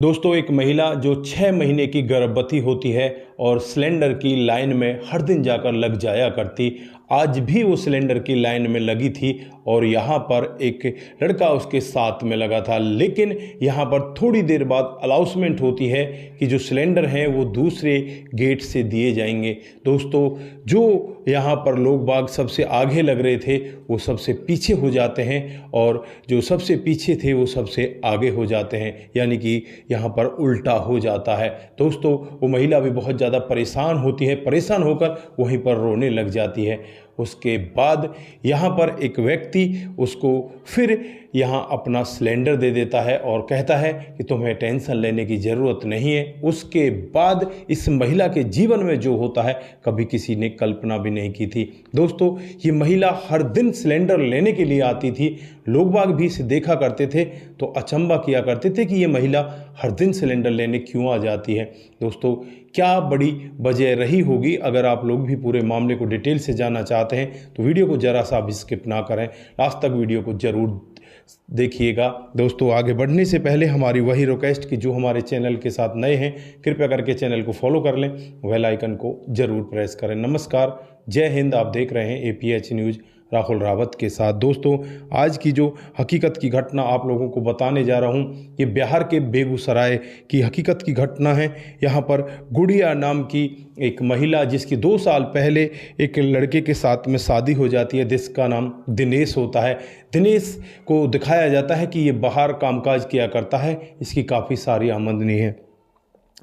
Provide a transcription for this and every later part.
दोस्तों, एक महिला जो 6 महीने की गर्भवती होती है और सिलेंडर की लाइन में हर दिन जाकर लग जाया करती, आज भी वो सिलेंडर की लाइन में लगी थी और यहाँ पर एक लड़का उसके साथ में लगा था। लेकिन यहाँ पर थोड़ी देर बाद अनाउंसमेंट होती है कि जो सिलेंडर हैं वो दूसरे गेट से दिए जाएंगे। दोस्तों, जो यहाँ पर लोग बाग सबसे आगे लग रहे थे वो सबसे पीछे हो जाते हैं और जो सबसे पीछे थे वो सबसे आगे हो जाते हैं, यानी कि यहाँ पर उल्टा हो जाता है। दोस्तों, वो महिला भी बहुत ज़्यादा परेशान होती है, परेशान होकर वहीं पर रोने लग जाती है। उसके बाद यहाँ पर एक व्यक्ति उसको फिर यहाँ अपना सिलेंडर दे देता है और कहता है कि तुम्हें टेंशन लेने की ज़रूरत नहीं है। उसके बाद इस महिला के जीवन में जो होता है कभी किसी ने कल्पना भी नहीं की थी। दोस्तों, ये महिला हर दिन सिलेंडर लेने के लिए आती थी। लोग बाग भी इसे देखा करते थे तो अचंभा किया करते थे कि ये महिला हर दिन सिलेंडर लेने क्यों आ जाती है। दोस्तों, क्या बड़ी वजह रही होगी? अगर आप लोग भी पूरे मामले को डिटेल से जानना चाहते हैं तो वीडियो को ज़रा सा भी स्किप ना करें, लास्ट तक वीडियो को ज़रूर देखिएगा। दोस्तों, आगे बढ़ने से पहले हमारी वही रिक्वेस्ट कि जो हमारे चैनल के साथ नए हैं कृपया करके चैनल को फॉलो कर लें, बेल आइकन को ज़रूर प्रेस करें। नमस्कार, जय हिंद। आप देख रहे हैं APH न्यूज़ राहुल रावत के साथ। दोस्तों, आज की जो हकीकत की घटना आप लोगों को बताने जा रहा हूँ ये बिहार के बेगूसराय की हकीकत की घटना है। यहाँ पर गुड़िया नाम की एक महिला जिसकी 2 साल पहले एक लड़के के साथ में शादी हो जाती है, जिसका नाम दिनेश होता है। दिनेश को दिखाया जाता है कि ये बाहर कामकाज किया करता है, इसकी काफ़ी सारी आमदनी है।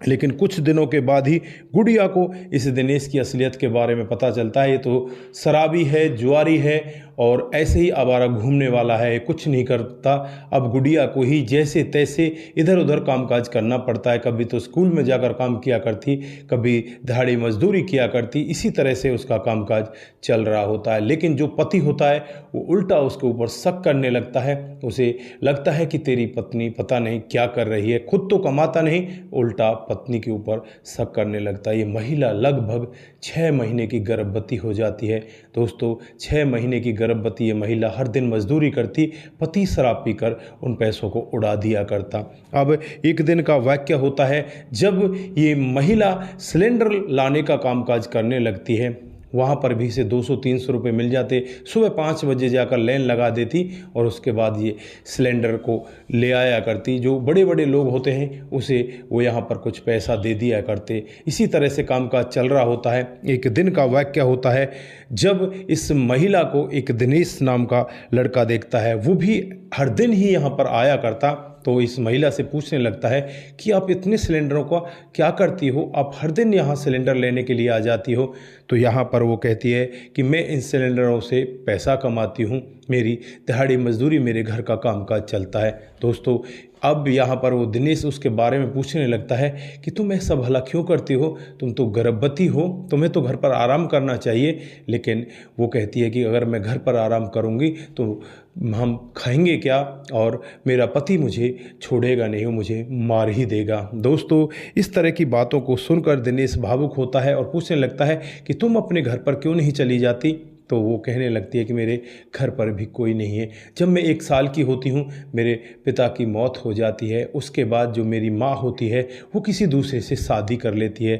लेकिन कुछ दिनों के बाद ही गुड़िया को इस दिनेश की असलियत के बारे में पता चलता है। ये तो शराबी है, जुआरी है और ऐसे ही आवारा घूमने वाला है, कुछ नहीं करता। अब गुड़िया को ही जैसे तैसे इधर उधर कामकाज करना पड़ता है। कभी तो स्कूल में जाकर काम किया करती, कभी दिहाड़ी मजदूरी किया करती, इसी तरह से उसका कामकाज चल रहा होता है। लेकिन जो पति होता है वो उल्टा उसके ऊपर शक करने लगता है। उसे लगता है कि तेरी पत्नी पता नहीं क्या कर रही है, खुद तो कमाता नहीं, उल्टा पत्नी के ऊपर शक करने लगता है। ये महिला लगभग 6 महीने की गर्भवती हो जाती है। दोस्तों, 6 महीने की गर्भवती ये महिला हर दिन मजदूरी करती, पति शराब पीकर उन पैसों को उड़ा दिया करता। अब एक दिन का वाक्य होता है जब ये महिला सिलेंडर लाने का कामकाज करने लगती है। वहाँ पर भी इसे 200-300 रुपये मिल जाते। सुबह 5 बजे जाकर लाइन लगा देती और उसके बाद ये सिलेंडर को ले आया करती। जो बड़े बड़े लोग होते हैं उसे वो यहाँ पर कुछ पैसा दे दिया करते। इसी तरह से कामकाज चल रहा होता है। एक दिन का वाक्य होता है जब इस महिला को एक दिनेश नाम का लड़का देखता है। वो भी हर दिन ही यहाँ पर आया करता, तो इस महिला से पूछने लगता है कि आप इतने सिलेंडरों का क्या करती हो, आप हर दिन यहाँ सिलेंडर लेने के लिए आ जाती हो। तो यहाँ पर वो कहती है कि मैं इन सिलेंडरों से पैसा कमाती हूँ, मेरी दिहाड़ी मजदूरी, मेरे घर का कामकाज चलता है। दोस्तों, अब यहाँ पर वो दिनेश उसके बारे में पूछने लगता है कि तुम ऐसा भला क्यों करती हो, तुम तो गर्भवती हो, तुम्हें तो घर पर आराम करना चाहिए। लेकिन वो कहती है कि अगर मैं घर पर आराम करूँगी तो हम खाएंगे क्या और मेरा पति मुझे छोड़ेगा नहीं, वो मुझे मार ही देगा। दोस्तों, इस तरह की बातों को सुनकर दिनेश भावुक होता है और पूछने लगता है कि तुम अपने घर पर क्यों नहीं चली जाती। तो वो कहने लगती है कि मेरे घर पर भी कोई नहीं है। जब मैं 1 साल की होती हूँ मेरे पिता की मौत हो जाती है, उसके बाद जो मेरी माँ होती है वो किसी दूसरे से शादी कर लेती है।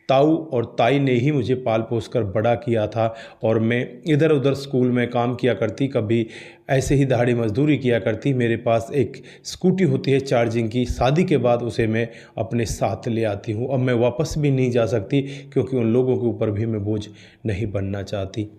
ताऊ और ताई ने ही मुझे पाल पोस कर बड़ा किया था और मैं इधर उधर स्कूल में काम किया करती, कभी ऐसे ही दिहाड़ी मजदूरी किया करती। मेरे पास एक स्कूटी होती है चार्जिंग की, शादी के बाद उसे मैं अपने साथ ले आती हूँ। अब मैं वापस भी नहीं जा सकती क्योंकि उन लोगों के ऊपर भी मैं बोझ नहीं बनना चाहती।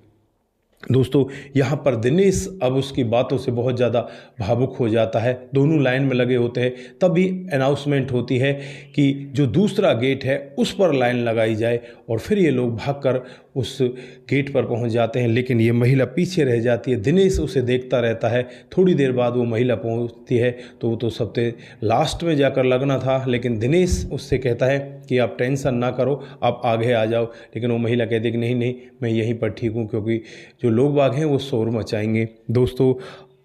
दोस्तों, यहाँ पर दिनेश अब उसकी बातों से बहुत ज़्यादा भावुक हो जाता है। दोनों लाइन में लगे होते हैं, तभी अनाउंसमेंट होती है कि जो दूसरा गेट है उस पर लाइन लगाई जाए और फिर ये लोग भागकर उस गेट पर पहुंच जाते हैं। लेकिन ये महिला पीछे रह जाती है। दिनेश उसे देखता रहता है। थोड़ी देर बाद वो महिला पहुंचती है तो वो तो सबसे लास्ट में जाकर लगना था, लेकिन दिनेश उससे कहता है कि आप टेंशन ना करो, आप आगे आ जाओ। लेकिन वो महिला कहती है कि नहीं नहीं, मैं यहीं पर ठीक हूँ क्योंकि जो लोग बाग हैं वो शोर मचाएंगे। दोस्तों,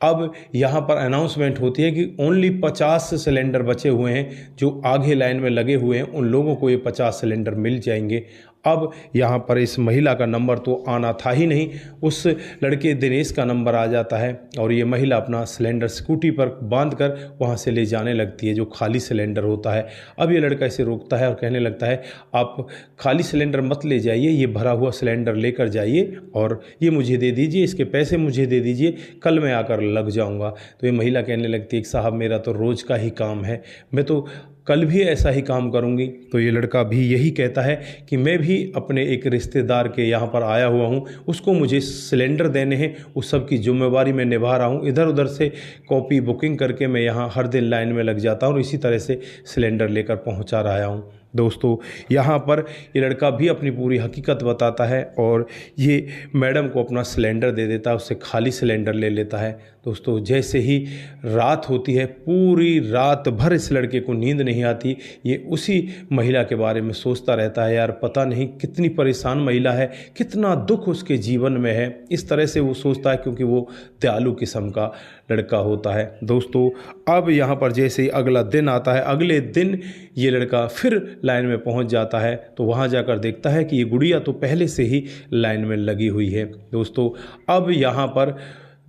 अब यहाँ पर अनाउंसमेंट होती है कि ओनली 50 सिलेंडर बचे हुए हैं। जो आगे लाइन में लगे हुए हैं उन लोगों को ये 50 सिलेंडर मिल जाएंगे। अब यहाँ पर इस महिला का नंबर तो आना था ही नहीं, उस लड़के दिनेश का नंबर आ जाता है और ये महिला अपना सिलेंडर स्कूटी पर बांधकर वहाँ से ले जाने लगती है, जो खाली सिलेंडर होता है। अब ये लड़का इसे रोकता है और कहने लगता है, आप खाली सिलेंडर मत ले जाइए, ये भरा हुआ सिलेंडर लेकर जाइए और ये मुझे दे दीजिए, इसके पैसे मुझे दे दीजिए, कल मैं आकर लग जाऊँगा। तो ये महिला कहने लगती है कि साहब मेरा तो रोज़ का ही काम है, मैं तो कल भी ऐसा ही काम करूंगी। तो ये लड़का भी यही कहता है कि मैं भी अपने एक रिश्तेदार के यहाँ पर आया हुआ हूँ, उसको मुझे सिलेंडर देने हैं, उस सब की जिम्मेवारी मैं निभा रहा हूँ। इधर उधर से कॉपी बुकिंग करके मैं यहाँ हर दिन लाइन में लग जाता हूँ और इसी तरह से सिलेंडर लेकर पहुँचा रहा हूँ। दोस्तों यहाँ पर ये लड़का भी अपनी पूरी हकीकत बताता है और ये मैडम को अपना सिलेंडर दे देता है, उससे खाली सिलेंडर ले लेता है। दोस्तों जैसे ही रात होती है, पूरी रात भर इस लड़के को नींद नहीं आती। ये उसी महिला के बारे में सोचता रहता है, यार पता नहीं कितनी परेशान महिला है, कितना दुख उसके जीवन में है। इस तरह से वो सोचता है क्योंकि वो दयालु किस्म का लड़का होता है। दोस्तों अब यहाँ पर जैसे ही अगला दिन आता है, अगले दिन ये लड़का फिर लाइन में पहुँच जाता है, तो वहाँ जाकर देखता है कि ये गुड़िया तो पहले से ही लाइन में लगी हुई है। दोस्तों अब यहाँ पर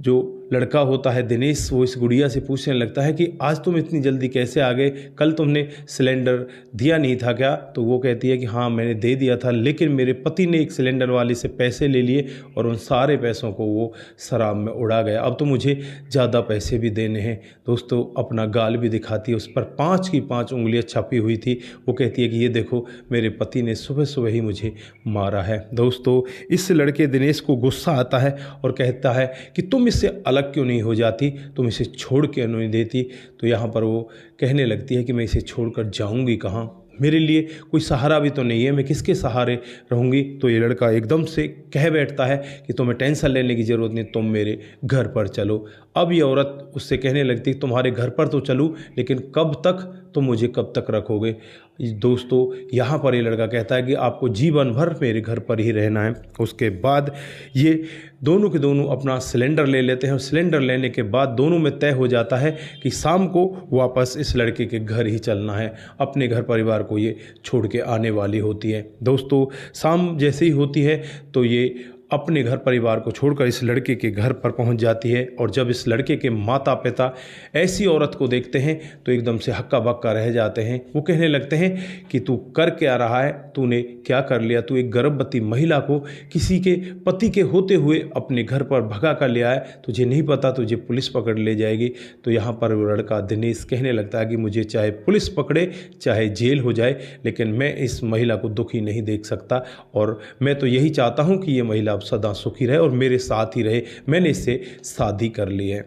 जो लड़का होता है दिनेश, वो इस गुड़िया से पूछने लगता है कि आज तुम इतनी जल्दी कैसे आ गए, कल तुमने सिलेंडर दिया नहीं था क्या? तो वो कहती है कि हाँ मैंने दे दिया था, लेकिन मेरे पति ने एक सिलेंडर वाले से पैसे ले लिए और उन सारे पैसों को वो शराब में उड़ा गया, अब तो मुझे ज़्यादा पैसे भी देने हैं। दोस्तों अपना गाल भी दिखाती है, उस पर 5 की 5 उंगलियाँ छपी हुई थी। वो कहती है कि ये देखो मेरे पति ने सुबह सुबह ही मुझे मारा है। दोस्तों इस लड़के दिनेश को गुस्सा आता है और कहता है कि तुम इससे अलग क्यों नहीं हो जाती, तुम इसे छोड़ के नहीं देती। तो यहाँ पर वो कहने लगती है कि मैं इसे छोड़कर जाऊंगी कहाँ, मेरे लिए कोई सहारा भी तो नहीं है, मैं किसके सहारे रहूँगी। तो ये लड़का एकदम से कह बैठता है कि तुम्हें टेंशन लेने की ज़रूरत नहीं, तुम मेरे घर पर चलो। अब ये औरत उससे कहने लगती है तुम्हारे घर पर तो चलूँ, लेकिन कब तक, तुम मुझे कब तक रखोगे। दोस्तों यहाँ पर ये लड़का कहता है कि आपको जीवन भर मेरे घर पर ही रहना है। उसके बाद ये दोनों के दोनों अपना सिलेंडर ले लेते हैं और सिलेंडर लेने के बाद दोनों में तय हो जाता है कि शाम को वापस इस लड़के के घर ही चलना है, अपने घर परिवार को ये छोड़ के आने वाली होती है। दोस्तों शाम जैसे ही होती है तो ये अपने घर परिवार को छोड़कर इस लड़के के घर पर पहुंच जाती है और जब इस लड़के के माता पिता ऐसी औरत को देखते हैं तो एकदम से हक्का बक्का रह जाते हैं। वो कहने लगते हैं कि तू कर क्या रहा है, तूने क्या कर लिया, तू एक गर्भवती महिला को किसी के पति के होते हुए अपने घर पर भगा कर ले आया, तुझे नहीं पता तुझे पुलिस पकड़ ले जाएगी। तो यहाँ पर वो लड़का दिनेश कहने लगता है कि मुझे चाहे पुलिस पकड़े चाहे जेल हो जाए, लेकिन मैं इस महिला को दुखी नहीं देख सकता और मैं तो यही चाहता हूँ कि ये महिला अब सदा सुखी रहे और मेरे साथ ही रहे, मैंने इससे शादी कर ली है।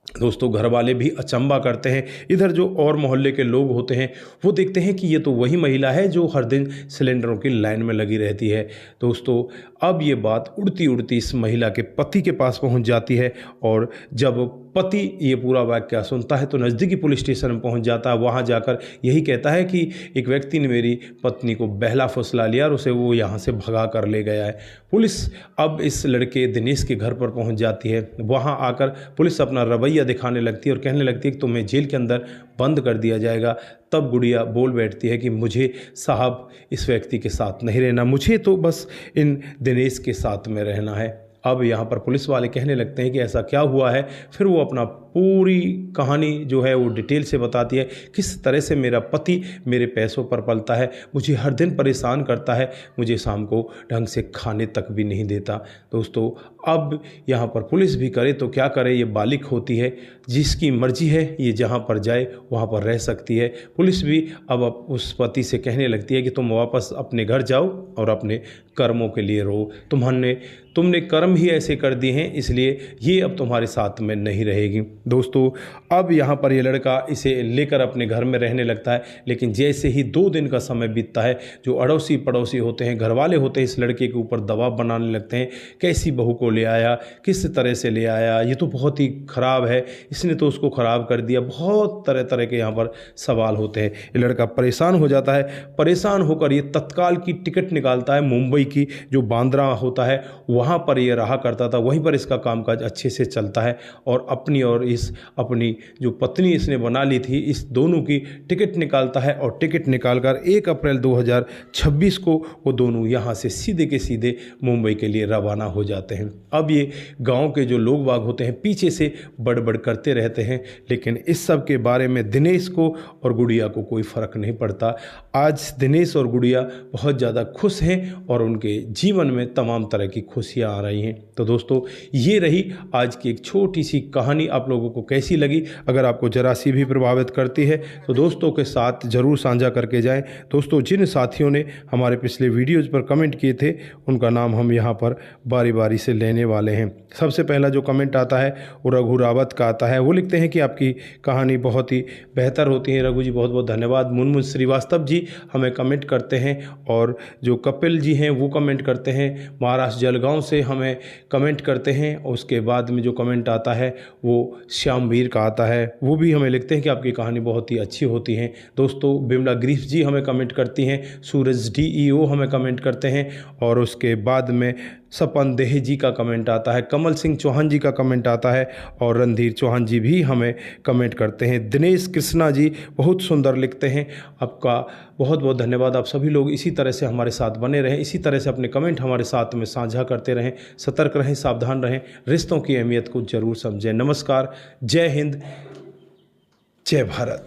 दोस्तों घर वाले भी अचंबा करते हैं। इधर जो और मोहल्ले के लोग होते हैं वो देखते हैं कि ये तो वही महिला है जो हर दिन सिलेंडरों की लाइन में लगी रहती है। दोस्तों अब ये बात उड़ती उड़ती इस महिला के पति के पास पहुंच जाती है और जब पति ये पूरा वाकया सुनता है तो नज़दीकी पुलिस स्टेशन में पहुंच जाता है। वहां जाकर यही कहता है कि एक व्यक्ति ने मेरी पत्नी को बहला फुसला लिया और उसे वो यहाँ से भगा कर ले गया है। पुलिस अब इस लड़के दिनेश के घर पर पहुंच जाती है। वहां आकर पुलिस अपना रवैया दिखाने लगती है और कहने लगती है कि तुम्हें जेल के अंदर बंद कर दिया जाएगा। तब गुड़िया बोल बैठती है कि मुझे साहब इस व्यक्ति के साथ नहीं रहना, मुझे तो बस इन दिनेश के साथ में रहना है। अब यहाँ पर पुलिस वाले कहने लगते हैं कि ऐसा क्या हुआ है। फिर वो अपना पूरी कहानी जो है वो डिटेल से बताती है, किस तरह से मेरा पति मेरे पैसों पर पलता है, मुझे हर दिन परेशान करता है, मुझे शाम को ढंग से खाने तक भी नहीं देता। दोस्तों अब यहाँ पर पुलिस भी करे तो क्या करे, ये बालिक होती है, जिसकी मर्जी है ये जहाँ पर जाए वहाँ पर रह सकती है। पुलिस भी अब उस पति से कहने लगती है कि तुम वापस अपने घर जाओ और अपने कर्मों के लिए रहो, तुमने कर्म ही ऐसे कर दिए हैं, इसलिए ये अब तुम्हारे साथ में नहीं रहेगी। दोस्तों अब यहाँ पर ये लड़का इसे लेकर अपने घर में रहने लगता है, लेकिन जैसे ही 2 दिन का समय बीतता है, जो अड़ोसी पड़ोसी होते हैं, घर वाले होते हैं, इस लड़के के ऊपर दबाव बनाने लगते हैं, कैसी बहू को ले आया, किस तरह से ले आया, ये तो बहुत ही ख़राब है, इसने तो उसको ख़राब कर दिया, बहुत तरह तरह के यहाँ पर सवाल होते हैं। ये लड़का परेशान हो जाता है। परेशान होकर ये तत्काल की टिकट निकालता है मुंबई की, जो बांद्रा होता है वहाँ पर ये रहा करता था, वहीं पर इसका कामकाज अच्छे से चलता है। और अपनी जो पत्नी इसने बना ली थी, इस दोनों की टिकट निकालता है और टिकट निकालकर 1 अप्रैल 2026 को वो दोनों यहाँ से सीधे के सीधे मुंबई के लिए रवाना हो जाते हैं। अब ये गांव के जो लोग बाग होते हैं पीछे से बड़बड़ करते रहते हैं, लेकिन इस सब के बारे में दिनेश को और गुड़िया को कोई फ़र्क नहीं पड़ता। आज दिनेश और गुड़िया बहुत ज़्यादा खुश हैं और उनके जीवन में तमाम तरह की खुशियाँ आ रही हैं। तो दोस्तों, ये रही आज की एक छोटी सी कहानी। आप लोगों को कैसी लगी? अगर आपको जरा सी भी प्रभावित करती है तो दोस्तों के साथ ज़रूर साझा करके जाएं। दोस्तों, जिन साथियों ने हमारे पिछले वीडियोज़ पर कमेंट किए थे उनका नाम हम यहाँ पर बारी बारी से लेने वाले हैं। सबसे पहला जो कमेंट आता है वो रघु रावत का आता है। वो लिखते हैं कि आपकी कहानी बहुत ही बेहतर होती है। रघु जी, बहुत बहुत धन्यवाद। मुनमुन श्रीवास्तव जी हमें कमेंट करते हैं, और जो कपिल जी हैं वो कमेंट करते हैं। महाराष्ट्र जलगांव से हमें कमेंट करते हैं। और उसके बाद में जो कमेंट आता है वो श्यामवीर का आता है। वो भी हमें लिखते हैं कि आपकी कहानी बहुत ही अच्छी होती है। दोस्तों, बिमला ग्रीफ जी हमें कमेंट करती हैं। सूरज DEO हमें कमेंट करते हैं। और उसके बाद में सपन देह जी का कमेंट आता है। कमल सिंह चौहान जी का कमेंट आता है। और रणधीर चौहान जी भी हमें कमेंट करते हैं। दिनेश कृष्णा जी बहुत सुंदर लिखते हैं। आपका बहुत बहुत धन्यवाद। आप सभी लोग इसी तरह से हमारे साथ बने रहें, इसी तरह से अपने कमेंट हमारे साथ में साझा करते रहें। सतर्क रहें, सावधान रहें, रिश्तों की अहमियत को ज़रूर समझें। नमस्कार, जय हिंद, जय भारत।